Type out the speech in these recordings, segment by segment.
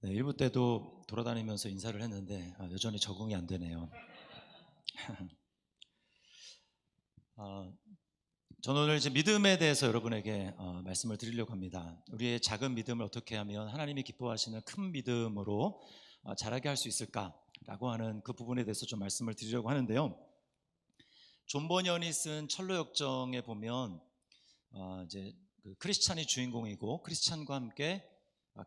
네, 일부 때도 돌아다니면서 인사를 했는데 여전히 적응이 안 되네요. 저는 오늘 이제 믿음에 대해서 여러분에게 말씀을 드리려고 합니다. 우리의 작은 믿음을 어떻게 하면 하나님이 기뻐하시는 큰 믿음으로 자라게 할 수 있을까라고 하는 그 부분에 대해서 좀 말씀을 드리려고 하는데요. 존 버년이 쓴 철로역정에 보면 이제 그 크리스찬이 주인공이고 크리스찬과 함께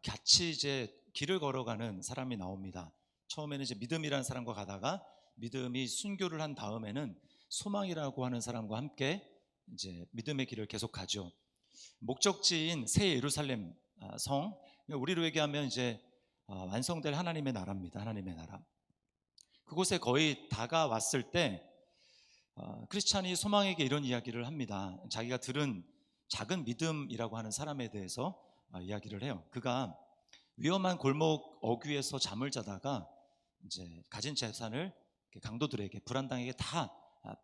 같이 이제 길을 걸어가는 사람이 나옵니다. 처음에는 이제 믿음이라는 사람과 가다가 믿음이 순교를 한 다음에는 소망이라고 하는 사람과 함께 이제 믿음의 길을 계속 가죠. 목적지인 새 예루살렘 성, 우리로 얘기하면 이제 완성될 하나님의 나라입니다. 하나님의 나라. 그곳에 거의 다가왔을 때 크리스찬이 소망에게 이런 이야기를 합니다. 자기가 들은 작은 믿음이라고 하는 사람에 대해서 이야기를 해요. 그가 위험한 골목 어귀에서 잠을 자다가 이제 가진 재산을 강도들에게, 불안당에게 다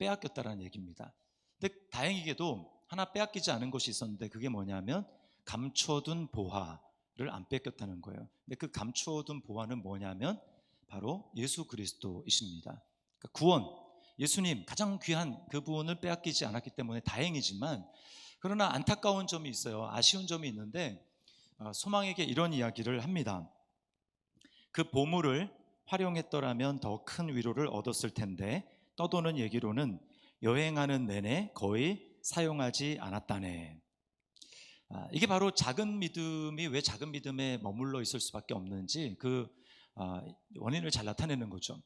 빼앗겼다라는 얘기입니다. 근데 다행히게도 하나 빼앗기지 않은 것이 있었는데 그게 뭐냐면 감춰둔 보화를 안 뺏겼다는 거예요. 근데 그 감춰둔 보화는 뭐냐면 바로 예수 그리스도이십니다. 그러니까 구원, 예수님 가장 귀한 그분을 빼앗기지 않았기 때문에 다행이지만, 그러나 안타까운 점이 있어요. 아쉬운 점이 있는데 소망에게 이런 이야기를 합니다. 그 보물을 활용했더라면 더 큰 위로를 얻었을 텐데 떠도는 얘기로는 여행하는 내내 거의 사용하지 않았다네. 이게 바로 작은 믿음이 왜 작은 믿음에 머물러 있을 수밖에 없는지 그 원인을 잘 나타내는 거죠.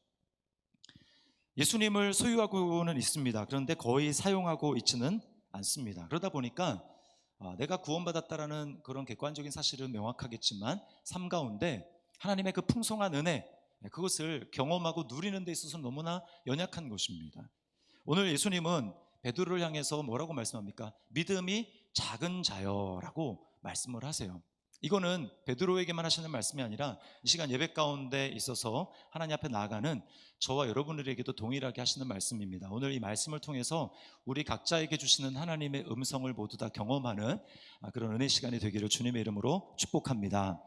예수님을 소유하고는 있습니다. 그런데 거의 사용하고 있지는 않습니다. 그러다 보니까 내가 구원받았다라는 그런 객관적인 사실은 명확하겠지만 삶 가운데 하나님의 그 풍성한 은혜, 그것을 경험하고 누리는 데 있어서 너무나 연약한 것입니다. 오늘 예수님은 베드로를 향해서 뭐라고 말씀합니까? 믿음이 작은 자여라고 말씀을 하세요. 이거는 베드로에게만 하시는 말씀이 아니라 이 시간 예배 가운데 있어서 하나님 앞에 나아가는 저와 여러분들에게도 동일하게 하시는 말씀입니다. 오늘 이 말씀을 통해서 우리 각자에게 주시는 하나님의 음성을 모두 다 경험하는 그런 은혜 시간이 되기를 주님의 이름으로 축복합니다.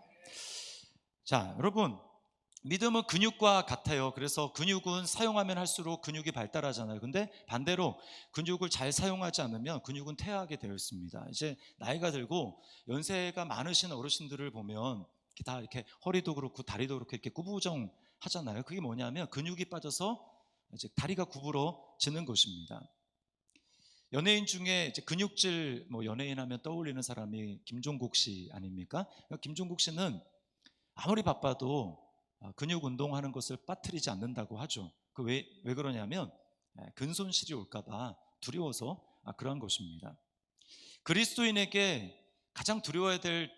자, 여러분, 믿음은 근육과 같아요. 그래서 근육은 사용하면 할수록 근육이 발달하잖아요. 근데 반대로 근육을 잘 사용하지 않으면 근육은 퇴화하게 되어 있습니다. 이제 나이가 들고 연세가 많으신 어르신들을 보면 다 이렇게 허리도 그렇고 다리도 그렇고 이렇게 구부정하잖아요. 그게 뭐냐면 근육이 빠져서 이제 다리가 구부러지는 것입니다. 연예인 중에 이제 근육질 연예인 하면 떠올리는 사람이 김종국 씨 아닙니까? 김종국 씨는 아무리 바빠도 근육 운동하는 것을 빠뜨리지 않는다고 하죠. 왜 그러냐면 근손실이 올까봐 두려워서 그런 것입니다. 그리스도인에게 가장 두려워야 될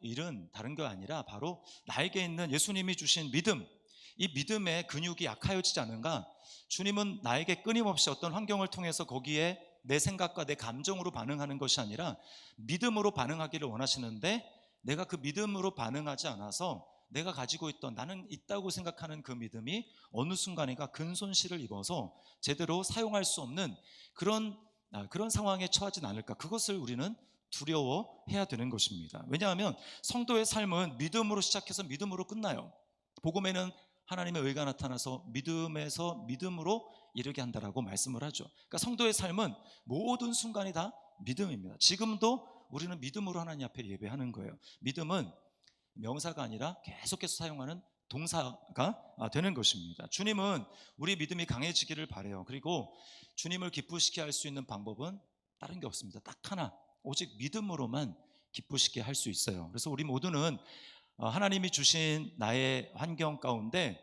일은 다른 게 아니라 바로 나에게 있는 예수님이 주신 믿음, 이 믿음의 근육이 약하여지지 않은가. 주님은 나에게 끊임없이 어떤 환경을 통해서 거기에 내 생각과 내 감정으로 반응하는 것이 아니라 믿음으로 반응하기를 원하시는데, 내가 그 믿음으로 반응하지 않아서 내가 가지고 있던, 나는 있다고 생각하는 그 믿음이 어느 순간인가 근손실을 입어서 제대로 사용할 수 없는 그런 상황에 처하진 않을까. 그것을 우리는 두려워해야 되는 것입니다. 왜냐하면 성도의 삶은 믿음으로 시작해서 믿음으로 끝나요. 복음에는 하나님의 의가 나타나서 믿음에서 믿음으로 이르게 한다라고 말씀을 하죠. 그러니까 성도의 삶은 모든 순간이 다 믿음입니다. 지금도 우리는 믿음으로 하나님 앞에 예배하는 거예요. 믿음은 명사가 아니라 계속해서 사용하는 동사가 되는 것입니다. 주님은 우리 믿음이 강해지기를 바라요. 그리고 주님을 기쁘시게 할 수 있는 방법은 다른 게 없습니다. 딱 하나, 오직 믿음으로만 기쁘시게 할 수 있어요. 그래서 우리 모두는 하나님이 주신 나의 환경 가운데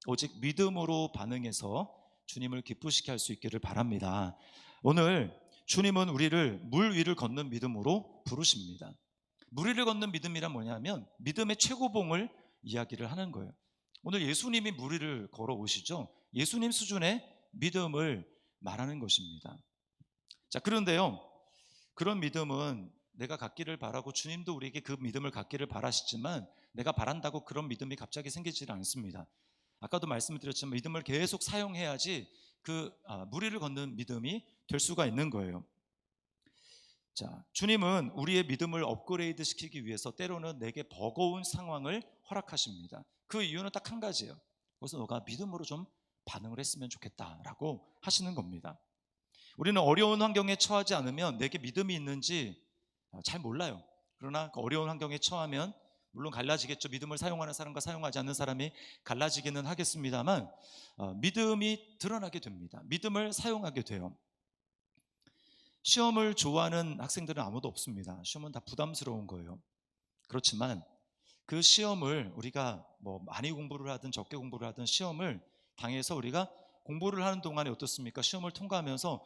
오직 믿음으로 반응해서 주님을 기쁘시게 할 수 있기를 바랍니다. 오늘 주님은 우리를 물 위를 걷는 믿음으로 부르십니다. 물 위를 걷는 믿음이란 뭐냐면 믿음의 최고봉을 이야기를 하는 거예요. 오늘 예수님이 물 위를 걸어오시죠. 예수님 수준의 믿음을 말하는 것입니다. 자, 그런데요, 그런 믿음은 내가 갖기를 바라고 주님도 우리에게 그 믿음을 갖기를 바라시지만 내가 바란다고 그런 믿음이 갑자기 생기지 않습니다. 아까도 말씀드렸지만 믿음을 계속 사용해야지 그 물 위를 걷는 믿음이 될 수가 있는 거예요. 자, 주님은 우리의 믿음을 업그레이드 시키기 위해서 때로는 내게 버거운 상황을 허락하십니다. 그 이유는 딱 한 가지예요. 그래서 너가 믿음으로 좀 반응을 했으면 좋겠다라고 하시는 겁니다. 우리는 어려운 환경에 처하지 않으면 내게 믿음이 있는지 잘 몰라요. 그러나 그 어려운 환경에 처하면 물론 갈라지겠죠. 믿음을 사용하는 사람과 사용하지 않는 사람이 갈라지기는 하겠습니다만 믿음이 드러나게 됩니다. 믿음을 사용하게 돼요. 시험을 좋아하는 학생들은 아무도 없습니다. 시험은 다 부담스러운 거예요. 그렇지만 그 시험을 우리가 뭐 많이 공부를 하든 적게 공부를 하든 시험을 당해서 우리가 공부를 하는 동안에 어떻습니까? 시험을 통과하면서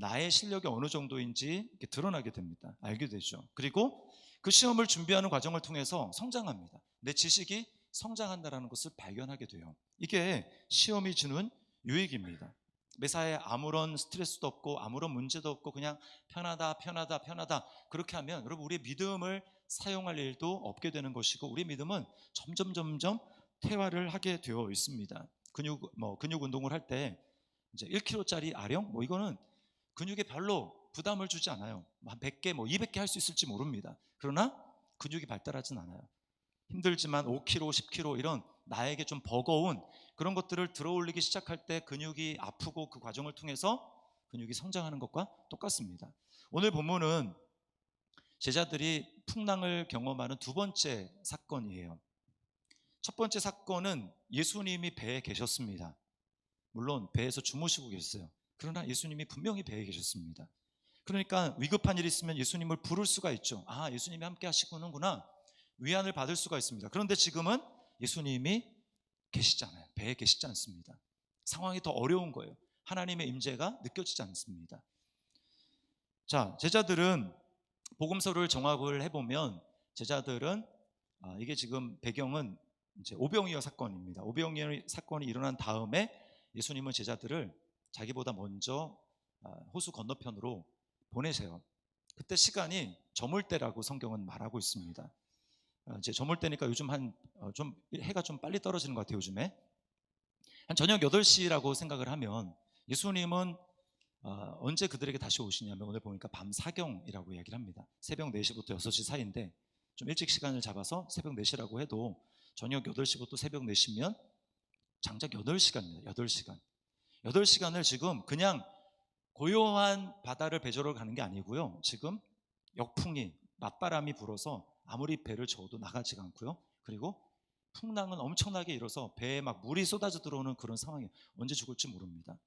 나의 실력이 어느 정도인지 이렇게 드러나게 됩니다. 알게 되죠. 그리고 그 시험을 준비하는 과정을 통해서 성장합니다. 내 지식이 성장한다는 것을 발견하게 돼요. 이게 시험이 주는 유익입니다. 매사에 아무런 스트레스도 없고 아무런 문제도 없고 그냥 편하다 그렇게 하면 여러분 우리의 믿음을 사용할 일도 없게 되는 것이고 우리의 믿음은 점점 퇴화를 하게 되어 있습니다. 근육 운동을 할 때 이제 1kg짜리 아령 이거는 근육에 별로 부담을 주지 않아요. 한 100개 200개 할 수 있을지 모릅니다. 그러나 근육이 발달하진 않아요. 힘들지만 5kg, 10kg 이런 나에게 좀 버거운 그런 것들을 들어올리기 시작할 때 근육이 아프고 그 과정을 통해서 근육이 성장하는 것과 똑같습니다. 오늘 본문은 제자들이 풍랑을 경험하는 두 번째 사건이에요. 첫 번째 사건은 예수님이 배에 계셨습니다. 물론 배에서 주무시고 계셨어요. 그러나 예수님이 분명히 배에 계셨습니다. 그러니까 위급한 일이 있으면 예수님을 부를 수가 있죠. 아, 예수님이 함께 하시는구나. 위안을 받을 수가 있습니다. 그런데 지금은 예수님이 계시지 않아요. 배에 계시지 않습니다. 상황이 더 어려운 거예요. 하나님의 임재가 느껴지지 않습니다. 자, 제자들은 복음서를 정확을 해보면 제자들은 이게 지금 배경은 이제 오병이어 사건입니다. 오병이어 사건이 일어난 다음에 예수님은 제자들을 자기보다 먼저 호수 건너편으로 보내세요. 그때 시간이 저물 때라고 성경은 말하고 있습니다. 이제 저물 때니까 요즘 좀 해가 좀 빨리 떨어지는 것 같아요. 요즘에 한 저녁 8시라고 생각을 하면 예수님은 언제 그들에게 다시 오시냐면 오늘 보니까 밤 사경이라고 이야기를 합니다. 새벽 4시부터 6시 사이인데 좀 일찍 시간을 잡아서 새벽 4시라고 해도 저녁 8시부터 새벽 4시면 장작 8시간입니다. 8시간. 8시간을 지금 그냥 고요한 바다를 배저러 가는 게 아니고요. 지금 역풍이 맞바람이 불어서 아무리 배를 저어도 나가지가 않고요. 그리고 풍랑은 엄청나게 일어서 배에 막 물이 쏟아져 들어오는 그런 상황이에요. 언제 죽을지 모릅니다.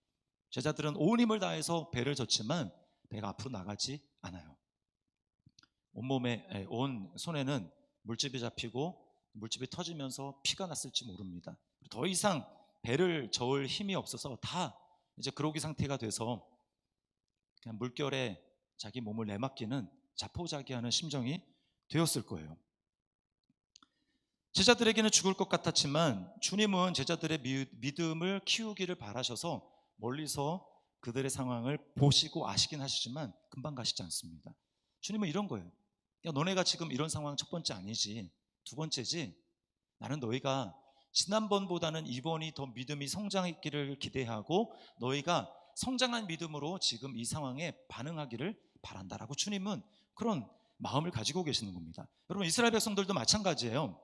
제자들은 온 힘을 다해서 배를 젓지만 배가 앞으로 나가지 않아요. 온 손에는 물집이 잡히고 물집이 터지면서 피가 났을지 모릅니다. 더 이상 배를 저을 힘이 없어서 다 이제 그러기 상태가 돼서 그냥 물결에 자기 몸을 내맡기는 자포자기하는 심정이 되었을 거예요. 제자들에게는 죽을 것 같았지만 주님은 제자들의 믿음을 키우기를 바라셔서 멀리서 그들의 상황을 보시고 아시긴 하시지만 금방 가시지 않습니다. 주님은 이런 거예요. 야, 너네가 지금 이런 상황 첫 번째 아니지, 두 번째지. 나는 너희가 지난번보다는 이번이 더 믿음이 성장했기를 기대하고 너희가 성장한 믿음으로 지금 이 상황에 반응하기를 바란다라고 주님은 그런 마음을 가지고 계시는 겁니다. 여러분 이스라엘 백성들도 마찬가지예요.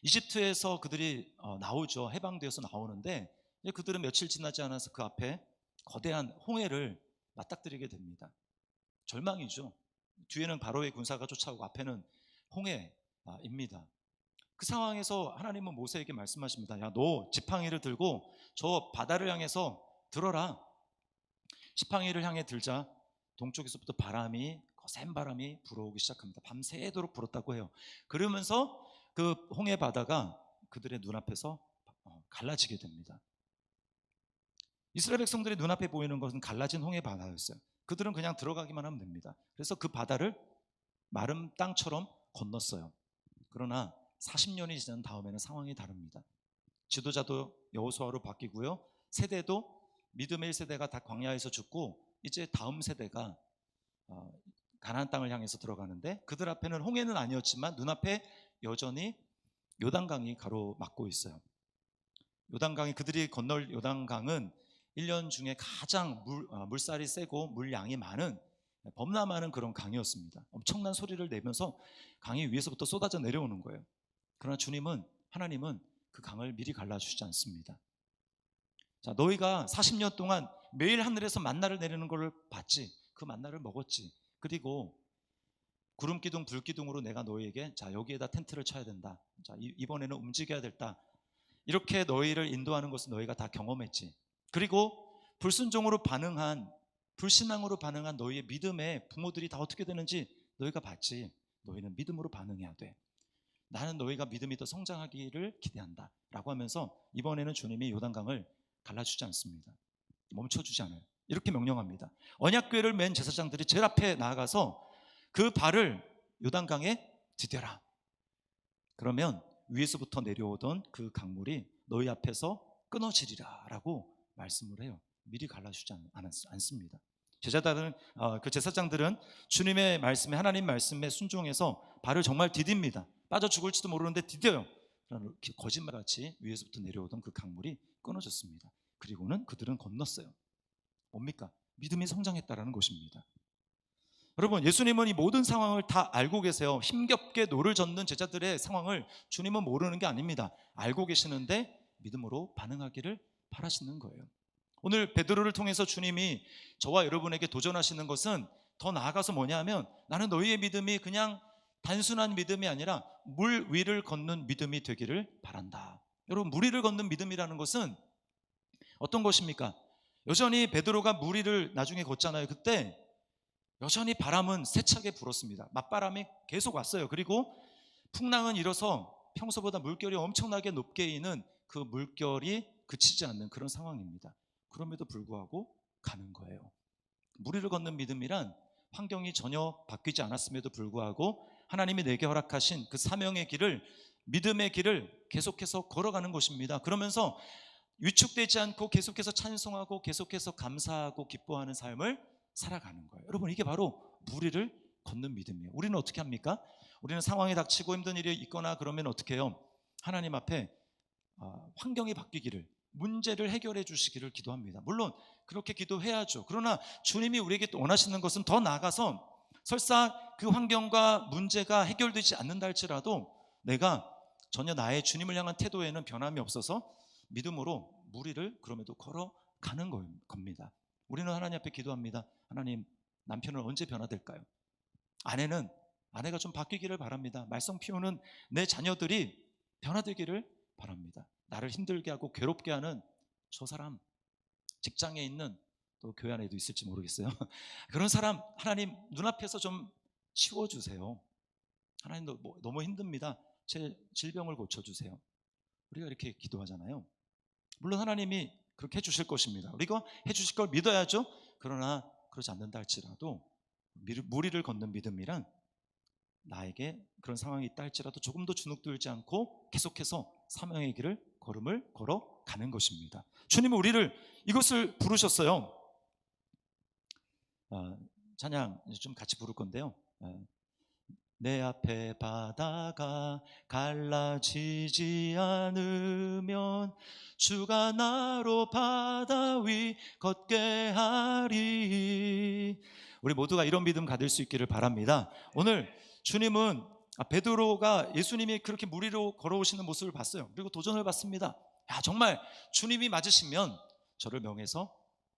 이집트에서 그들이 나오죠. 해방되어서 나오는데 그들은 며칠 지나지 않아서 그 앞에 거대한 홍해를 맞닥뜨리게 됩니다. 절망이죠. 뒤에는 바로의 군사가 쫓아오고 앞에는 홍해입니다. 그 상황에서 하나님은 모세에게 말씀하십니다. 야, 너 지팡이를 들고 저 바다를 향해서 들어라. 지팡이를 향해 들자 동쪽에서부터 거센 바람이 불어오기 시작합니다. 밤새도록 불었다고 해요. 그러면서 그 홍해 바다가 그들의 눈앞에서 갈라지게 됩니다. 이스라엘 백성들의 눈앞에 보이는 것은 갈라진 홍해 바다였어요. 그들은 그냥 들어가기만 하면 됩니다. 그래서 그 바다를 마른 땅처럼 건넜어요. 그러나 40년이 지난 다음에는 상황이 다릅니다. 지도자도 여호수아로 바뀌고요. 세대도 믿음의 1세대가 다 광야에서 죽고 이제 다음 세대가 가나안 땅을 향해서 들어가는데 그들 앞에는 홍해는 아니었지만 눈앞에 여전히 요단강이 가로막고 있어요. 요단강이 그들이 건널 요단강은 1년 중에 가장 물살이 세고 물량이 많은 범람하는 그런 강이었습니다. 엄청난 소리를 내면서 강이 위에서부터 쏟아져 내려오는 거예요. 그러나 하나님은 그 강을 미리 갈라주시지 않습니다. 자, 너희가 40년 동안 매일 하늘에서 만나를 내리는 걸 봤지. 그 만나를 먹었지. 그리고 구름 기둥, 불 기둥으로 내가 너희에게 자, 여기에다 텐트를 쳐야 된다. 자, 이번에는 움직여야 된다. 이렇게 너희를 인도하는 것을 너희가 다 경험했지. 그리고 불신앙으로 반응한 너희의 믿음에 부모들이 다 어떻게 되는지 너희가 봤지. 너희는 믿음으로 반응해야 돼. 나는 너희가 믿음이 더 성장하기를 기대한다 라고 하면서 이번에는 주님이 요단강을 갈라주지 않습니다. 멈춰주지 않아요. 이렇게 명령합니다. 언약궤를 맨 제사장들이 제일 앞에 나아가서 그 발을 요단강에 디뎌라. 그러면 위에서부터 내려오던 그 강물이 너희 앞에서 끊어지리라 라고 말씀을 해요. 미리 갈라주지 않습니다. 그 제사장들은 주님의 말씀에, 하나님 말씀에 순종해서 발을 정말 디딥니다. 빠져 죽을지도 모르는데 디뎌요. 거짓말같이 위에서부터 내려오던 그 강물이 끊어졌습니다. 그리고는 그들은 건넜어요. 뭡니까? 믿음이 성장했다라는 것입니다. 여러분, 예수님은 이 모든 상황을 다 알고 계세요. 힘겹게 노를 젓는 제자들의 상황을 주님은 모르는 게 아닙니다. 알고 계시는데 믿음으로 반응하기를 바라시는 거예요. 오늘 베드로를 통해서 주님이 저와 여러분에게 도전하시는 것은 더 나아가서 뭐냐 하면 나는 너희의 믿음이 그냥 단순한 믿음이 아니라 물 위를 걷는 믿음이 되기를 바란다. 여러분, 물 위를 걷는 믿음이라는 것은 어떤 것입니까? 여전히 베드로가 물 위를 나중에 걷잖아요. 그때 여전히 바람은 세차게 불었습니다. 맞바람이 계속 왔어요. 그리고 풍랑은 일어서 평소보다 물결이 엄청나게 높게 이는 그 물결이 그치지 않는 그런 상황입니다. 그럼에도 불구하고 가는 거예요. 물 위를 걷는 믿음이란 환경이 전혀 바뀌지 않았음에도 불구하고 하나님이 내게 허락하신 그 사명의 길을, 믿음의 길을 계속해서 걸어가는 것입니다. 그러면서 위축되지 않고 계속해서 찬송하고 계속해서 감사하고 기뻐하는 삶을 살아가는 거예요. 여러분, 이게 바로 물 위를 걷는 믿음이에요. 우리는 어떻게 합니까? 우리는 상황이 닥치고 힘든 일이 있거나 그러면 어떻게 해요? 하나님 앞에 환경이 바뀌기를, 문제를 해결해 주시기를 기도합니다. 물론 그렇게 기도해야죠. 그러나 주님이 우리에게 또 원하시는 것은 더 나아가서 설사 그 환경과 문제가 해결되지 않는다 할지라도 내가 전혀 나의 주님을 향한 태도에는 변함이 없어서 믿음으로 물 위를 그럼에도 걸어가는 겁니다. 우리는 하나님 앞에 기도합니다. 하나님, 남편은 언제 변화될까요? 아내가 좀 바뀌기를 바랍니다. 말썽 피우는 내 자녀들이 변화되기를 바랍니다. 나를 힘들게 하고 괴롭게 하는 저 사람, 직장에 있는, 또 교회 안에도 있을지 모르겠어요. 그런 사람 하나님 눈앞에서 좀 치워주세요. 하나님, 너무 힘듭니다. 제 질병을 고쳐주세요. 우리가 이렇게 기도하잖아요. 물론 하나님이 그렇게 해주실 것입니다. 우리가 해주실 걸 믿어야죠. 그러나 그러지 않는다 할지라도 물 위를 걷는 믿음이란 나에게 그런 상황이 있다 할지라도 조금도 주눅들지 않고 계속해서 사명의 길을 걸어가는 것입니다. 주님은 우리를 이것을 부르셨어요. 찬양 좀 같이 부를 건데요. 내 앞에 바다가 갈라지지 않으면 주가 나로 바다 위 걷게 하리. 우리 모두가 이런 믿음 가질 수 있기를 바랍니다. 오늘 주님은 베드로가 예수님이 그렇게 물 위로 걸어오시는 모습을 봤어요. 그리고 도전을 받습니다. 정말 주님이 맞으시면 저를 명해서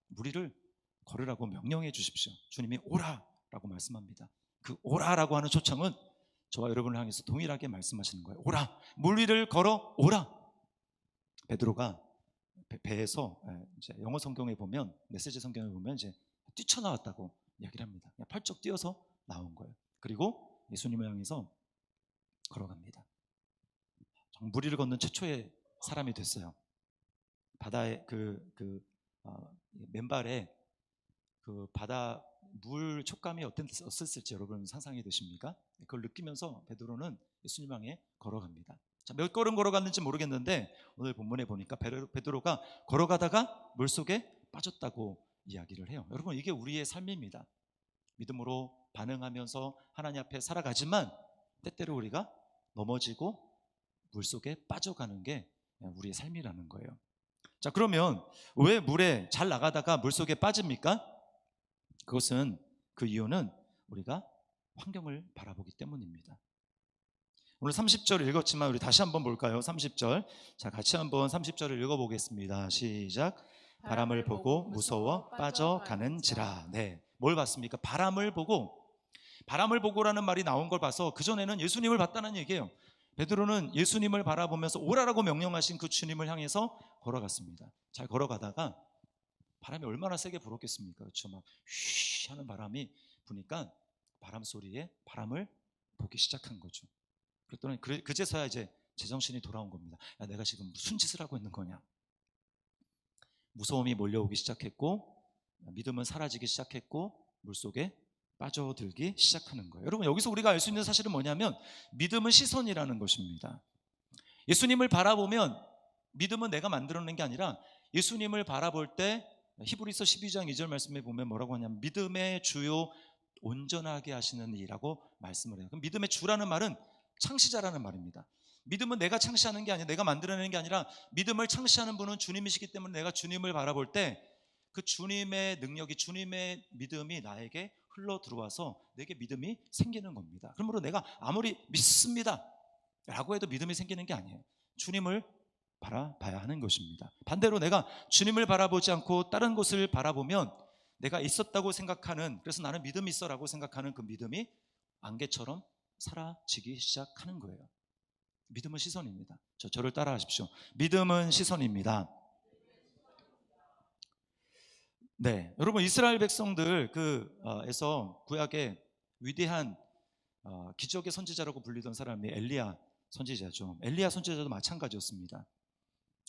물 위를 걸으라고 명령해 주십시오. 주님이 오라라고 말씀합니다. 그 오라라고 하는 초청은 저와 여러분을 향해서 동일하게 말씀하시는 거예요. 오라, 물 위를 걸어 오라. 베드로가 배에서, 이제 영어 성경에 보면, 메시지 성경에 보면 이제 뛰쳐나왔다고 이야기를 합니다. 그냥 펄쩍 뛰어서 나온 거예요. 그리고 예수님을 향해서 걸어갑니다. 물 위를 걷는 최초의 사람이 됐어요. 바다에 맨발에 그 바다 물 촉감이 어땠을지 여러분 상상이 되십니까? 그걸 느끼면서 베드로는 예수님 향해 걸어갑니다. 자, 몇 걸음 걸어갔는지 모르겠는데 오늘 본문에 보니까 베드로가 걸어가다가 물속에 빠졌다고 이야기를 해요. 여러분, 이게 우리의 삶입니다. 믿음으로 반응하면서 하나님 앞에 살아가지만 때때로 우리가 넘어지고 물속에 빠져가는 게 우리의 삶이라는 거예요. 자, 그러면 왜 물에 잘 나가다가 물속에 빠집니까? 그것은 그 이유는 우리가 환경을 바라보기 때문입니다. 오늘 30절 읽었지만 우리 다시 한번 볼까요? 30절. 자, 같이 한번 30절을 읽어보겠습니다. 시작. 바람을 보고 무서워 빠져가는지라. 네, 뭘 봤습니까? 바람을 보고라는 말이 나온 걸 봐서 그전에는 예수님을 봤다는 얘기예요. 베드로는 예수님을 바라보면서 오라라고 명령하신 그 주님을 향해서 걸어갔습니다. 잘 걸어가다가 바람이 얼마나 세게 불었겠습니까? 그렇죠? 막 휘 하는 바람이 부니까 바람 소리에 바람을 보기 시작한 거죠. 그랬더니 그제서야 이제 제정신이 돌아온 겁니다. 야, 내가 지금 무슨 짓을 하고 있는 거냐? 무서움이 몰려오기 시작했고 믿음은 사라지기 시작했고 물속에 빠져들기 시작하는 거예요. 여러분, 여기서 우리가 알 수 있는 사실은 뭐냐면 믿음은 시선이라는 것입니다. 예수님을 바라보면 믿음은 내가 만들어낸 게 아니라 예수님을 바라볼 때 히브리서 12장 2절 말씀에 보면 뭐라고 하냐면 믿음의 주요 온전하게 하시는 이라고 말씀을 해요. 그럼 믿음의 주라는 말은 창시자라는 말입니다. 믿음은 내가 창시하는 게 아니라 내가 만들어내는 게 아니라 믿음을 창시하는 분은 주님이시기 때문에 내가 주님을 바라볼 때 그 주님의 능력이 주님의 믿음이 나에게 흘러 들어와서 내게 믿음이 생기는 겁니다. 그러므로 내가 아무리 믿습니다 라고 해도 믿음이 생기는 게 아니에요. 주님을 바라봐야 하는 것입니다. 반대로 내가 주님을 바라보지 않고 다른 곳을 바라보면 내가 있었다고 생각하는, 그래서 나는 믿음이 있어 라고 생각하는 그 믿음이 안개처럼 사라지기 시작하는 거예요. 믿음은 시선입니다. 저를 따라 하십시오. 믿음은 시선입니다. 네, 여러분, 이스라엘 백성들 에서 구약의 위대한 기적의 선지자라고 불리던 사람이 엘리야 선지자죠. 엘리야 선지자도 마찬가지였습니다.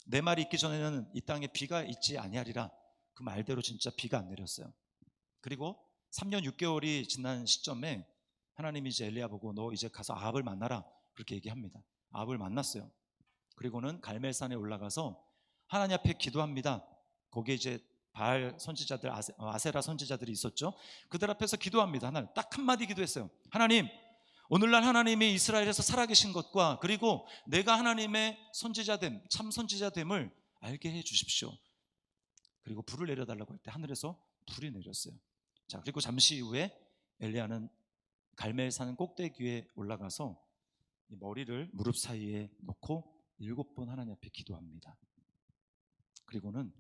내 말이 있기 전에는 이 땅에 비가 있지 아니하리라. 그 말대로 진짜 비가 안 내렸어요. 그리고 3년 6개월이 지난 시점에 하나님이 이제 엘리야 보고 너 이제 가서 아합을 만나라 그렇게 얘기합니다. 아합을 만났어요. 그리고는 갈멜산에 올라가서 하나님 앞에 기도합니다. 거기에 이제 바알 선지자들, 아세라 선지자들이 있었죠. 그들 앞에서 기도합니다. 하나님 딱 한마디 기도했어요. 하나님, 오늘날 하나님이 이스라엘에서 살아계신 것과 그리고 내가 하나님의 선지자됨, 참 선지자됨을 알게 해 주십시오. 그리고 불을 내려달라고 할 때 하늘에서 불이 내렸어요. 자, 그리고 잠시 이후에 엘리야는 갈멜산 꼭대기에 올라가서 이 머리를 무릎 사이에 놓고 7번 하나님 앞에 기도합니다. 그리고는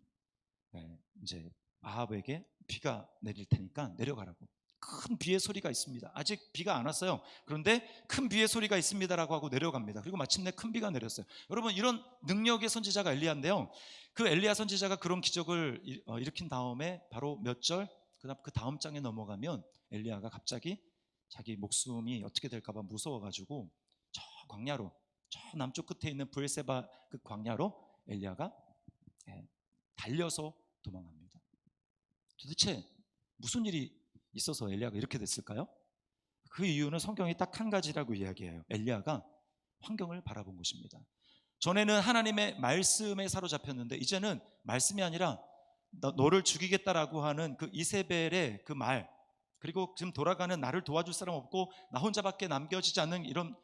이제 아합에게 비가 내릴 테니까 내려가라고. 큰 비의 소리가 있습니다. 아직 비가 안 왔어요. 그런데 큰 비의 소리가 있습니다라고 하고 내려갑니다. 그리고 마침내 큰 비가 내렸어요. 여러분, 이런 능력의 선지자가 엘리야인데요. 그 엘리야 선지자가 그런 기적을 일으킨 다음에 바로 몇 절, 그 다음 장에 넘어가면 엘리야가 갑자기 자기 목숨이 어떻게 될까봐 무서워가지고 저 광야로, 저 남쪽 끝에 있는 브엘세바 그 광야로 엘리야가 달려서 도망합니다. 도대체 무슨 일이 있어서 엘리야가 이렇게 됐을까요? 그 이유는 성경이 딱 한 가지라고 이야기해요. 엘리야가 환경을 바라본 것입니다. 전에는 하나님의 말씀에 사로잡혔는데 이제는 말씀이 아니라 너를 죽이겠다라고 하는 그 이세벨의 그 말, 그리고 지금 돌아가는 나를 도와줄 사람 없고 나 혼자밖에 남겨지지 않는 이런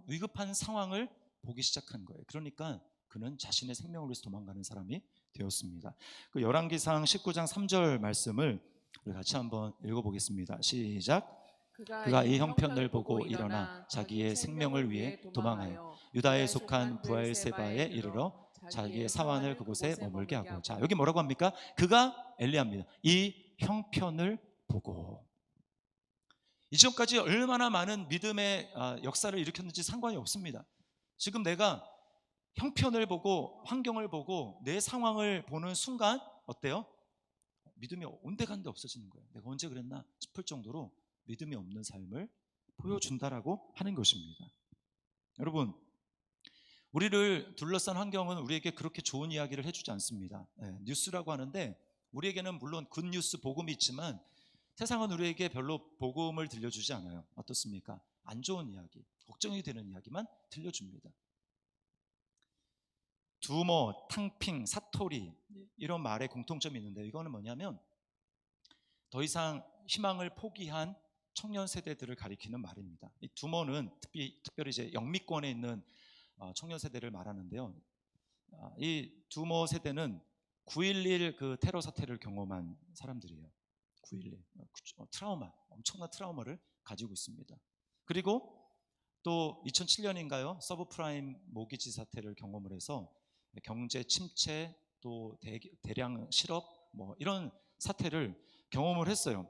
위급한 상황을 보기 시작한 거예요. 그러니까 그는 자신의 생명을 위해서 도망가는 사람이 되었습니다. 그 열왕기상 19장 3절 말씀을 우리 같이 한번 읽어보겠습니다. 시작. 그가 이 형편을 보고 일어나 자기의 생명을 위해 도망하여 유다에 속한 브엘세바에 이르러 자기의 사환을 그곳에 머물게 하고. 자, 여기 뭐라고 합니까? 그가 엘리야입니다. 이 형편을 보고. 이전까지 얼마나 많은 믿음의 역사를 일으켰는지 상관이 없습니다. 지금 내가 형편을 보고 환경을 보고 내 상황을 보는 순간 어때요? 믿음이 온데간데 없어지는 거예요. 내가 언제 그랬나 싶을 정도로 믿음이 없는 삶을 보여준다라고 하는 것입니다. 여러분, 우리를 둘러싼 환경은 우리에게 그렇게 좋은 이야기를 해주지 않습니다. 뉴스라고 하는데 우리에게는 물론 굿뉴스, 복음이 있지만 세상은 우리에게 별로 복음을 들려주지 않아요. 어떻습니까? 안 좋은 이야기, 걱정이 되는 이야기만 들려줍니다. 두모, 탕핑, 사토리 이런 말에 공통점이 있는데 이거는 뭐냐면 더 이상 희망을 포기한 청년 세대들을 가리키는 말입니다. 이 두모는 특별히 이제 영미권에 있는 청년 세대를 말하는데요. 이 두모 세대는 9.11 그 테러 사태를 경험한 사람들이에요. 9.11 트라우마, 엄청난 트라우마를 가지고 있습니다. 그리고 또 2007년인가요? 서브프라임 모기지 사태를 경험을 해서 경제 침체, 또 대량 실업 뭐 이런 사태를 경험을 했어요.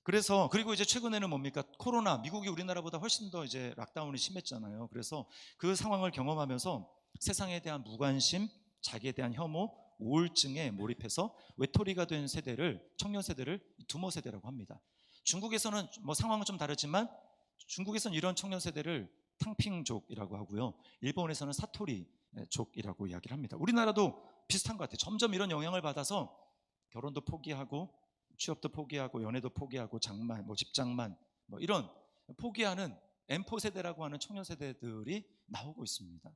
그래서 그리고 이제 최근에는 뭡니까? 코로나, 미국이 우리나라보다 훨씬 더 이제 락다운이 심했잖아요. 그래서 그 상황을 경험하면서 세상에 대한 무관심, 자기에 대한 혐오, 우울증에 몰입해서 외톨이가 된 세대를, 청년 세대를 두모 세대라고 합니다. 중국에서는 뭐 상황은 좀 다르지만 중국에서는 이런 청년 세대를 탕핑족이라고 하고요. 일본에서는 사토리족이라고 이야기를 합니다. 우리나라도 비슷한 것 같아요. 점점 이런 영향을 받아서 결혼도 포기하고 취업도 포기하고 연애도 포기하고 장만, 뭐 집장만 뭐 이런 포기하는 M4 세대라고 하는 청년 세대들이 나오고 있습니다.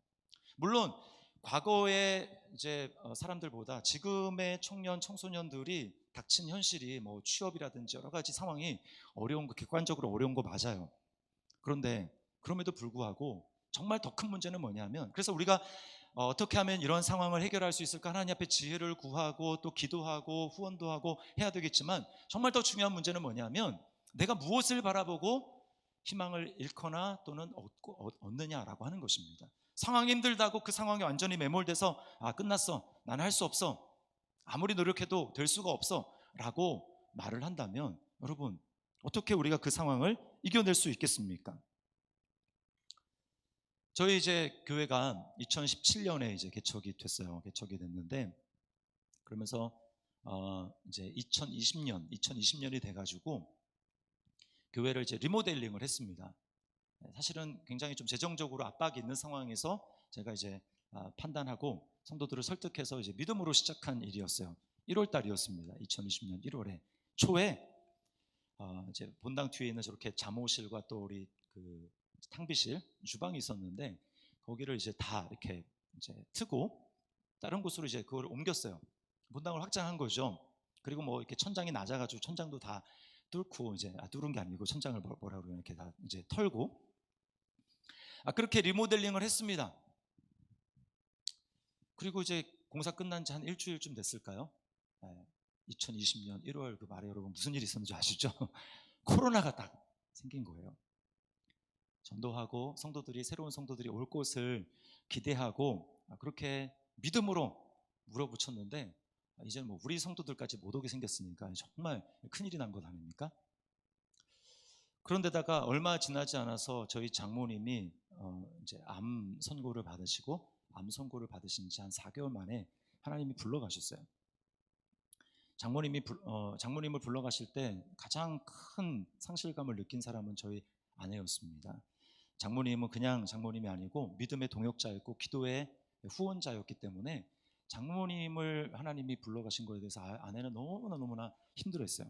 물론 과거의 이제 사람들보다 지금의 청년 청소년들이 닥친 현실이 뭐 취업이라든지 여러 가지 상황이 어려운 거, 객관적으로 어려운 거 맞아요. 그런데 그럼에도 불구하고 정말 더 큰 문제는 뭐냐면, 그래서 우리가 어떻게 하면 이런 상황을 해결할 수 있을까? 하나님 앞에 지혜를 구하고 또 기도하고 후원도 하고 해야 되겠지만, 정말 더 중요한 문제는 뭐냐면 내가 무엇을 바라보고 희망을 잃거나 또는 얻느냐라고 하는 것입니다. 상황이 힘들다고 그 상황에 완전히 매몰돼서 끝났어, 나는 할 수 없어, 아무리 노력해도 될 수가 없어 라고 말을 한다면, 여러분 어떻게 우리가 그 상황을 이겨낼 수 있겠습니까? 저희 이제 교회가 2017년에 이제 개척이 됐어요. 개척이 됐는데, 그러면서 이제 2020년이 돼가지고 교회를 이제 리모델링을 했습니다. 사실은 굉장히 좀 재정적으로 압박이 있는 상황에서 제가 이제 판단하고 성도들을 설득해서 이제 믿음으로 시작한 일이었어요. 1월 달이었습니다. 2020년 1월에 초에 이제 본당 뒤에 있는 저렇게 잠옷실과 또 우리 그 탕비실, 주방이 있었는데 거기를 이제 다 이렇게 이제 트고 다른 곳으로 이제 그걸 옮겼어요. 본당을 확장한 거죠. 그리고 뭐 이렇게 천장이 낮아가지고 천장도 다 뚫고 이제 뚫은 게 아니고 천장을 뭐라 그러나 이렇게 다 이제 털고 그렇게 리모델링을 했습니다. 그리고 이제 공사 끝난 지 한 일주일쯤 됐을까요? 2020년 1월 그 말에 여러분 무슨 일이 있었는지 아시죠? 코로나가 딱 생긴 거예요. 전도하고 성도들이, 새로운 성도들이 올 곳을 기대하고 그렇게 믿음으로 물어붙였는데 이제는 뭐 우리 성도들까지 못 오게 생겼으니까 정말 큰일이 난 것 아닙니까? 그런데다가 얼마 지나지 않아서 저희 장모님이 이제 암 선고를 받으시고, 암 선고를 받으신 지 한 4개월 만에 하나님이 불러가셨어요. 장모님을 불러가실 때 가장 큰 상실감을 느낀 사람은 저희 아내였습니다. 장모님은 그냥 장모님이 아니고 믿음의 동역자였고 기도의 후원자였기 때문에 장모님을 하나님이 불러가신 거에 대해서 아내는 너무나 힘들어했어요.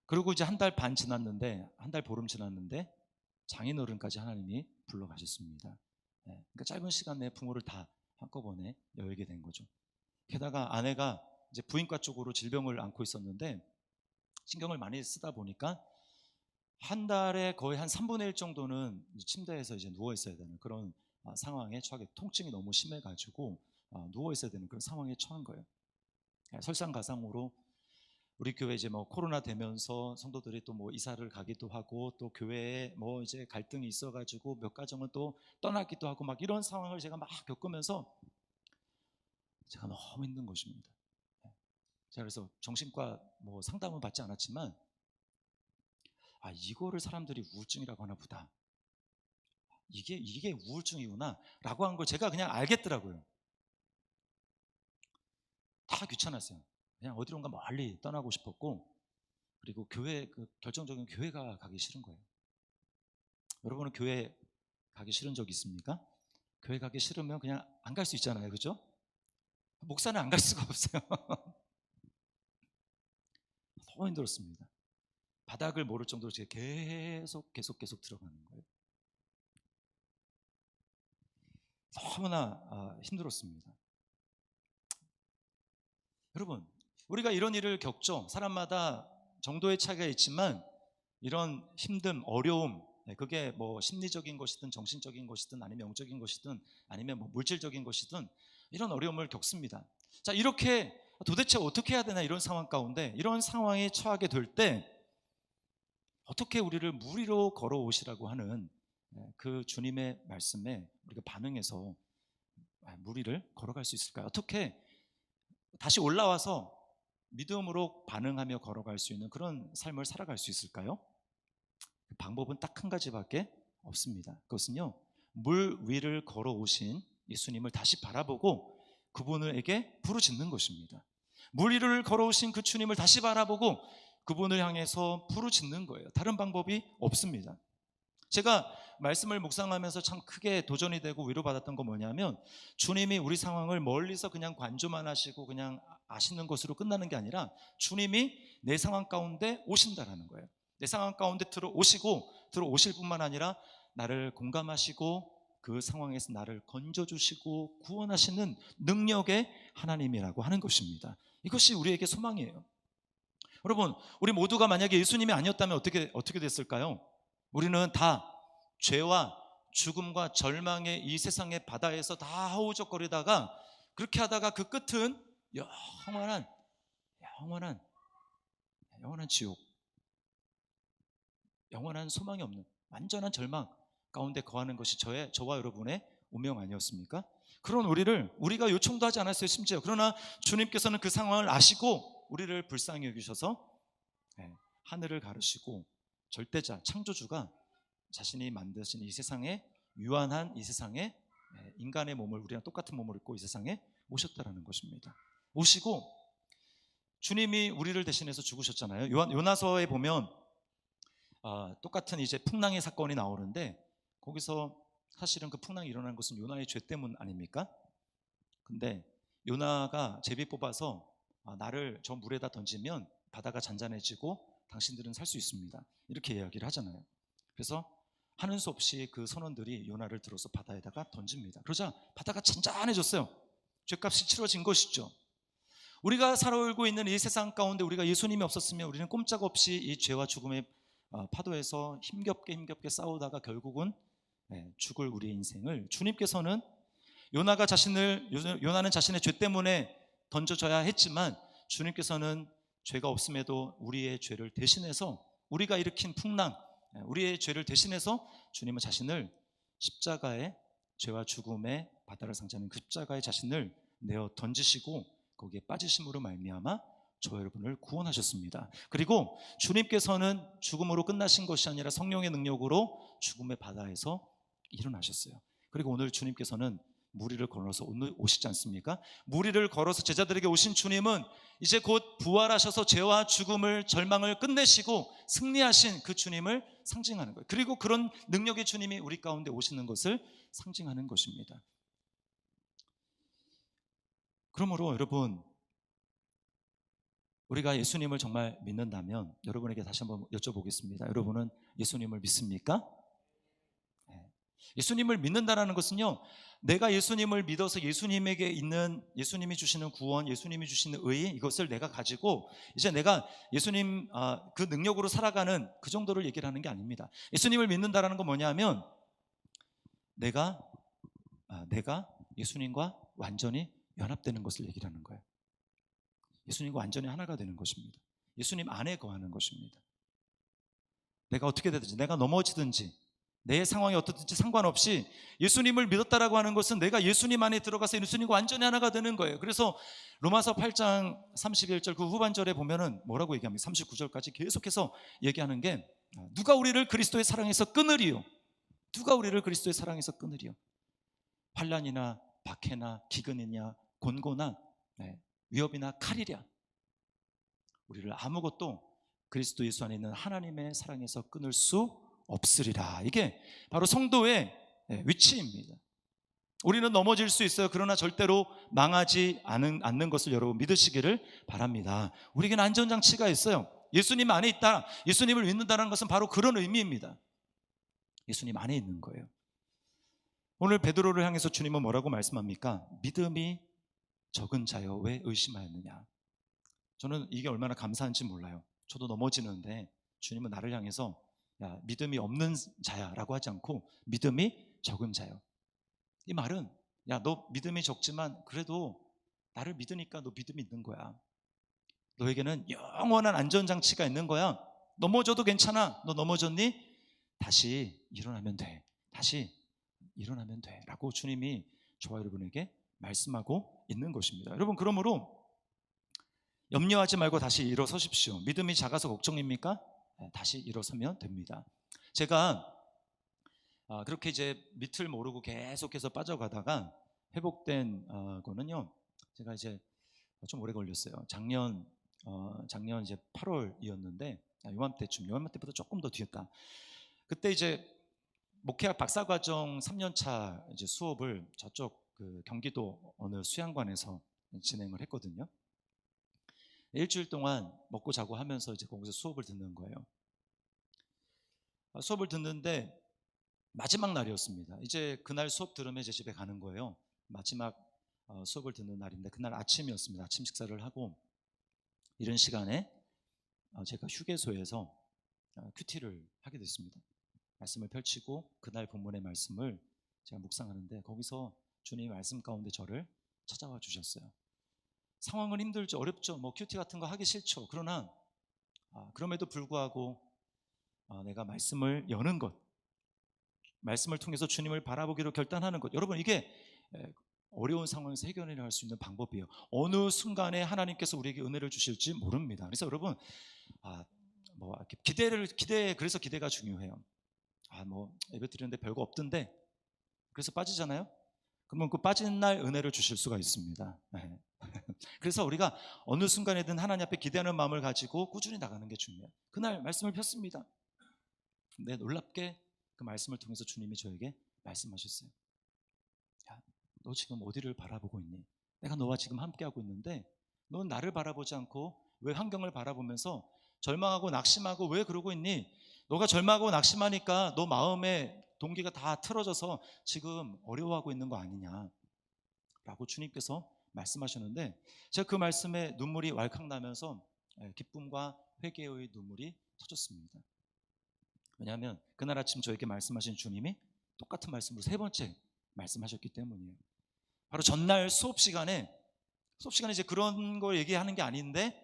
그리고 이제 한 달 반 지났는데, 한 달 보름 지났는데 장인어른까지 하나님이 불러가셨습니다. 그러니까 짧은 시간 내에 부모를 다 한꺼번에 열게 된 거죠. 게다가 아내가 이제 부인과 쪽으로 질병을 앓고 있었는데 신경을 많이 쓰다 보니까 한 달에 거의 한 3분의 1 정도는 침대에서 이제 누워 있어야 되는 그런 상황에 처하게, 통증이 너무 심해가지고 누워 있어야 되는 그런 상황에 처한 거예요. 설상가상으로 우리 교회 이제 뭐 코로나 되면서 성도들이 또 뭐 이사를 가기도 하고 또 교회에 뭐 이제 갈등이 있어가지고 몇 가정은 또 떠나기도 하고 막 이런 상황을 제가 막 겪으면서 제가 너무 힘든 것입니다. 제가 그래서 정신과 뭐 상담은 받지 않았지만 이거를 사람들이 우울증이라고 하나 보다. 이게 우울증이구나 라고 한 걸 제가 그냥 알겠더라고요. 다 귀찮았어요. 그냥 어디론가 멀리 떠나고 싶었고, 그리고 결정적인 교회가 가기 싫은 거예요. 여러분은 교회 가기 싫은 적 있습니까? 교회 가기 싫으면 그냥 안 갈 수 있잖아요. 그죠? 목사는 안 갈 수가 없어요. 너무 힘들었습니다. 바닥을 모를 정도로 제가 계속 들어가는 거예요. 너무나 힘들었습니다. 여러분, 우리가 이런 일을 겪죠. 사람마다 정도의 차이가 있지만 이런 힘듦, 어려움, 그게 뭐 심리적인 것이든 정신적인 것이든 아니면 영적인 것이든 아니면 뭐 물질적인 것이든 이런 어려움을 겪습니다. 자, 이렇게 도대체 어떻게 해야 되나, 이런 상황 가운데, 이런 상황에 처하게 될 때 어떻게 우리를 물 위로 걸어오시라고 하는 그 주님의 말씀에 우리가 반응해서 물 위를 걸어갈 수 있을까요? 어떻게 다시 올라와서 믿음으로 반응하며 걸어갈 수 있는 그런 삶을 살아갈 수 있을까요? 그 방법은 딱 한 가지밖에 없습니다. 그것은요, 물 위를 걸어오신 예수님을 다시 바라보고 그분에게 부르짖는 것입니다. 물 위를 걸어오신 그 주님을 다시 바라보고 그분을 향해서 부르짖는 거예요. 다른 방법이 없습니다. 제가 말씀을 묵상하면서 참 크게 도전이 되고 위로받았던 건 뭐냐면, 주님이 우리 상황을 멀리서 그냥 관조만 하시고 그냥 아시는 것으로 끝나는 게 아니라 주님이 내 상황 가운데 오신다라는 거예요. 내 상황 가운데 들어오실 뿐만 아니라 나를 공감하시고 그 상황에서 나를 건져주시고 구원하시는 능력의 하나님이라고 하는 것입니다. 이것이 우리에게 소망이에요. 여러분, 우리 모두가 만약에 예수님이 아니었다면 어떻게 됐을까요? 우리는 다 죄와 죽음과 절망의 이 세상의 바다에서 다 허우적거리다가, 그렇게 하다가 그 끝은 영원한 지옥, 영원한 소망이 없는 완전한 절망 가운데 거하는 것이 저와 여러분의 운명 아니었습니까? 그런 우리가 요청도 하지 않았어요, 심지어. 그러나 주님께서는 그 상황을 아시고 우리를 불쌍히 여기셔서 하늘을 가르시고 절대자, 창조주가 자신이 만드신 이 세상에, 유한한 이 세상에 인간의 몸을, 우리랑 똑같은 몸을 입고 이 세상에 오셨다라는 것입니다. 오시고 주님이 우리를 대신해서 죽으셨잖아요. 요나서에 보면 똑같은 이제 풍랑의 사건이 나오는데, 거기서 사실은 그 풍랑이 일어난 것은 요나의 죄 때문 아닙니까? 근데 요나가 제비 뽑아서 나를 저 물에다 던지면 바다가 잔잔해지고 당신들은 살 수 있습니다, 이렇게 이야기를 하잖아요. 그래서 하는 수 없이 그 선원들이 요나를 들어서 바다에다가 던집니다. 그러자 바다가 잔잔해졌어요. 죄값이 치러진 것이죠. 우리가 살아오고 있는 이 세상 가운데 우리가 예수님이 없었으면 우리는 꼼짝없이 이 죄와 죽음의 파도에서 힘겹게 싸우다가 결국은 죽을 우리의 인생을, 주님께서는 요나는 자신의 죄 때문에 던져져야 했지만 주님께서는 죄가 없음에도 우리의 죄를 대신해서, 우리가 일으킨 풍랑, 우리의 죄를 대신해서 주님은 자신을 십자가에, 죄와 죽음의 바다를 상징하는 그 십자가에 자신을 내어 던지시고 거기에 빠지심으로 말미암아 저와 여러분을 구원하셨습니다. 그리고 주님께서는 죽음으로 끝나신 것이 아니라 성령의 능력으로 죽음의 바다에서 일어나셨어요. 그리고 오늘 주님께서는 물 위를 걸어서 오늘 오시지 않습니까? 물 위를 걸어서 제자들에게 오신 주님은 이제 곧 부활하셔서 죄와 죽음을, 절망을 끝내시고 승리하신 그 주님을 상징하는 거예요. 그리고 그런 능력의 주님이 우리 가운데 오시는 것을 상징하는 것입니다. 그러므로 여러분, 우리가 예수님을 정말 믿는다면 여러분에게 다시 한번 여쭤보겠습니다. 여러분은 예수님을 믿습니까? 예수님을 믿는다는 것은요, 내가 예수님을 믿어서 예수님이 주시는 구원, 예수님이 주시는 의, 이것을 내가 가지고 이제 내가 예수님 그 능력으로 살아가는 그 정도를 얘기를 하는 게 아닙니다. 예수님을 믿는다는 건 뭐냐면 내가 예수님과 완전히 연합되는 것을 얘기를 하는 거예요. 예수님과 완전히 하나가 되는 것입니다. 예수님 안에 거하는 것입니다. 내가 어떻게 되든지, 내가 넘어지든지, 내 상황이 어떻든지 상관없이 예수님을 믿었다라고 하는 것은 내가 예수님 안에 들어가서 예수님과 완전히 하나가 되는 거예요. 그래서 로마서 8장 31절 그 후반절에 보면은 뭐라고 얘기합니까? 39절까지 계속해서 얘기하는 게, 누가 우리를 그리스도의 사랑에서 끊으리요? 누가 우리를 그리스도의 사랑에서 끊으리요? 환난이나 박해나 기근이냐 곤고나 위협이나 칼이랴, 우리를 아무것도 그리스도 예수 안에 있는 하나님의 사랑에서 끊을 수 없으리라. 이게 바로 성도의 위치입니다. 우리는 넘어질 수 있어요. 그러나 절대로 망하지 않는 것을 여러분 믿으시기를 바랍니다. 우리에게는 안전장치가 있어요. 예수님 안에 있다, 예수님을 믿는다는 것은 바로 그런 의미입니다. 예수님 안에 있는 거예요. 오늘 베드로를 향해서 주님은 뭐라고 말씀합니까? 믿음이 적은 자여 왜 의심하였느냐. 저는 이게 얼마나 감사한지 몰라요. 저도 넘어지는데 주님은 나를 향해서 야, 믿음이 없는 자야 라고 하지 않고 믿음이 적은 자요. 이 말은 야, 너 믿음이 적지만 그래도 나를 믿으니까 너 믿음이 있는 거야. 너에게는 영원한 안전장치가 있는 거야. 넘어져도 괜찮아. 너 넘어졌니? 다시 일어나면 돼. 다시 일어나면 돼. 라고 주님이 저와 여러분에게 말씀하고 있는 것입니다. 여러분, 그러므로 염려하지 말고 다시 일어서십시오. 믿음이 작아서 걱정입니까? 다시 일어서면 됩니다. 제가 그렇게 이제 밑을 모르고 계속해서 빠져가다가 회복된 거는요, 제가 이제 좀 오래 걸렸어요. 작년 이제 8월이었는데, 요맘때보다 조금 더 뒤였다. 그때 이제 목회학 박사과정 3년차 이제 수업을 저쪽 그 경기도 어느 수양관에서 진행을 했거든요. 일주일 동안 먹고 자고 하면서 이제 거기서 수업을 듣는 거예요. 수업을 듣는데 마지막 날이었습니다. 이제 그날 수업 들으면 제 집에 가는 거예요. 마지막 수업을 듣는 날인데 그날 아침이었습니다. 아침 식사를 하고 이런 시간에 제가 휴게소에서 큐티를 하게 됐습니다. 말씀을 펼치고 그날 본문의 말씀을 제가 묵상하는데 거기서 주님이 말씀 가운데 저를 찾아와 주셨어요. 상황은 힘들죠. 어렵죠. 뭐 큐티 같은 거 하기 싫죠. 그러나 그럼에도 불구하고 내가 말씀을 여는 것, 말씀을 통해서 주님을 바라보기로 결단하는 것, 여러분 이게 어려운 상황에서 해결해낼 수 있는 방법이에요. 어느 순간에 하나님께서 우리에게 은혜를 주실지 모릅니다. 그래서 여러분 그래서 기대가 중요해요. 뭐 예배 드리는데 별거 없던데 그래서 빠지잖아요. 그러면 그 빠진 날 은혜를 주실 수가 있습니다. 그래서 우리가 어느 순간에든 하나님 앞에 기대하는 마음을 가지고 꾸준히 나가는 게 중요해요. 그날 말씀을 폈습니다. 근데 놀랍게 그 말씀을 통해서 주님이 저에게 말씀하셨어요. 야, 너 지금 어디를 바라보고 있니? 내가 너와 지금 함께하고 있는데 넌 나를 바라보지 않고 왜 환경을 바라보면서 절망하고 낙심하고 왜 그러고 있니? 너가 절망하고 낙심하니까 너 마음에 동기가 다 틀어져서 지금 어려워하고 있는 거 아니냐 라고 주님께서 말씀하셨는데 제가 그 말씀에 눈물이 왈칵 나면서 기쁨과 회개의 눈물이 터졌습니다. 왜냐하면 그날 아침 저에게 말씀하신 주님이 똑같은 말씀으로 세 번째 말씀하셨기 때문이에요. 바로 전날 수업 시간에 이제 그런 걸 얘기하는 게 아닌데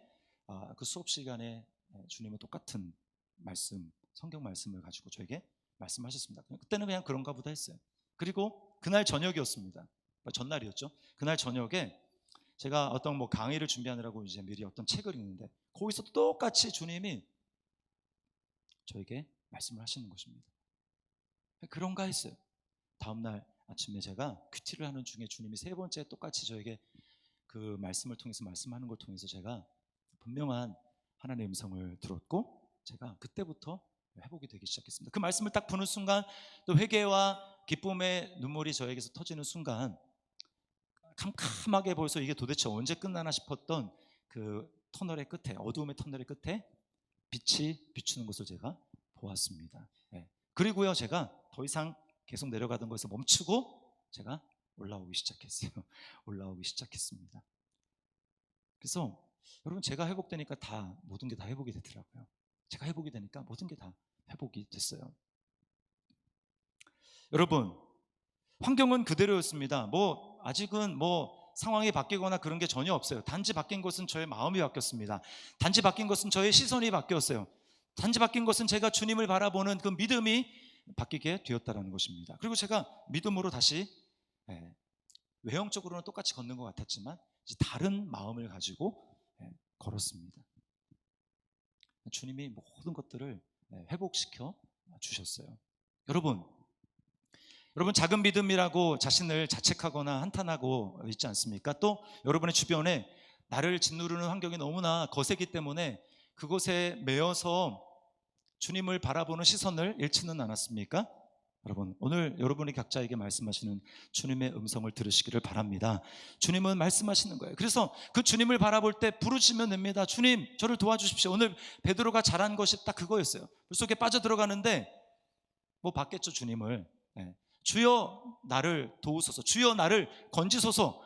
그 수업 시간에 주님은 똑같은 말씀, 성경 말씀을 가지고 저에게 말씀하셨습니다. 그때는 그냥 그런가 보다 했어요. 그리고 그날 저녁이었습니다. 전날이었죠. 그날 저녁에 제가 어떤 강의를 준비하느라고 이제 미리 어떤 책을 읽는데 거기서 똑같이 주님이 저에게 말씀을 하시는 것입니다. 그런가 했어요. 다음날 아침에 제가 큐티를 하는 중에 주님이 세 번째 똑같이 저에게 그 말씀을 통해서 말씀하는 걸 통해서 제가 분명한 하나님의 음성을 들었고 제가 그때부터 회복이 되기 시작했습니다. 그 말씀을 딱 보는 순간 또 회개와 기쁨의 눈물이 저에게서 터지는 순간 캄캄하게 보여서 이게 도대체 언제 끝나나 싶었던 그 터널의 끝에, 어두움의 터널의 끝에 빛이 비추는 것을 제가 보았습니다. 그리고요 제가 더 이상 계속 내려가던 것에서 멈추고 제가 올라오기 시작했어요. 올라오기 시작했습니다. 그래서 여러분 제가 회복되니까 모든 게 다 회복이 되더라고요. 제가 회복이 되니까 모든 게 다 회복이 됐어요. 여러분 환경은 그대로였습니다. 아직은 상황이 바뀌거나 그런 게 전혀 없어요. 단지 바뀐 것은 저의 마음이 바뀌었습니다. 단지 바뀐 것은 저의 시선이 바뀌었어요. 단지 바뀐 것은 제가 주님을 바라보는 그 믿음이 바뀌게 되었다는 것입니다. 그리고 제가 믿음으로 다시 외형적으로는 똑같이 걷는 것 같았지만 이제 다른 마음을 가지고 걸었습니다. 주님이 모든 것들을 회복시켜 주셨어요. 여러분 작은 믿음이라고 자신을 자책하거나 한탄하고 있지 않습니까? 또 여러분의 주변에 나를 짓누르는 환경이 너무나 거세기 때문에 그곳에 매여서 주님을 바라보는 시선을 잃지는 않았습니까? 여러분 오늘 여러분이 각자에게 말씀하시는 주님의 음성을 들으시기를 바랍니다. 주님은 말씀하시는 거예요. 그래서 그 주님을 바라볼 때 부르시면 됩니다. 주님 저를 도와주십시오. 오늘 베드로가 잘한 것이 딱 그거였어요. 물속에 빠져들어가는데 받겠죠 주님을. 주여 나를 도우소서, 주여 나를 건지소서,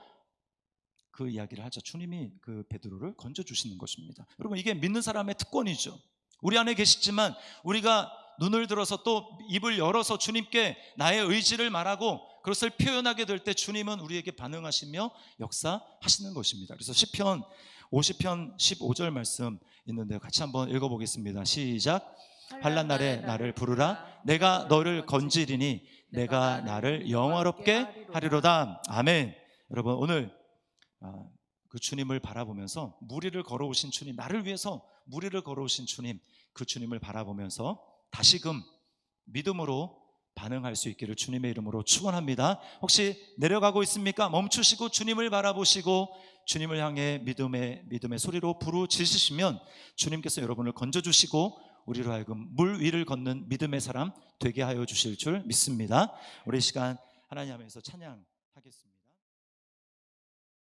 그 이야기를 하죠. 주님이 그 베드로를 건져주시는 것입니다. 여러분 이게 믿는 사람의 특권이죠. 우리 안에 계시지만 우리가 눈을 들어서 또 입을 열어서 주님께 나의 의지를 말하고 그것을 표현하게 될 때 주님은 우리에게 반응하시며 역사하시는 것입니다. 그래서 시편 50편 15절 말씀 있는데요. 같이 한번 읽어보겠습니다. 시작. 환난 날에 나를 부르라. 내가 너를 건지리니 내가 나를 영화롭게 하리로다. 아멘. 여러분, 오늘 그 주님을 바라보면서 무리를 걸어오신 주님, 나를 위해서 무리를 걸어오신 주님, 그 주님을 바라보면서 다시금 믿음으로 반응할 수 있기를 주님의 이름으로 축원합니다. 혹시 내려가고 있습니까? 멈추시고 주님을 바라보시고 주님을 향해 믿음의 소리로 부르짖으시면 주님께서 여러분을 건져주시고 우리로 하여금 물 위를 걷는 믿음의 사람 되게 하여 주실 줄 믿습니다. 우리 시간 하나님 앞에서 찬양하겠습니다.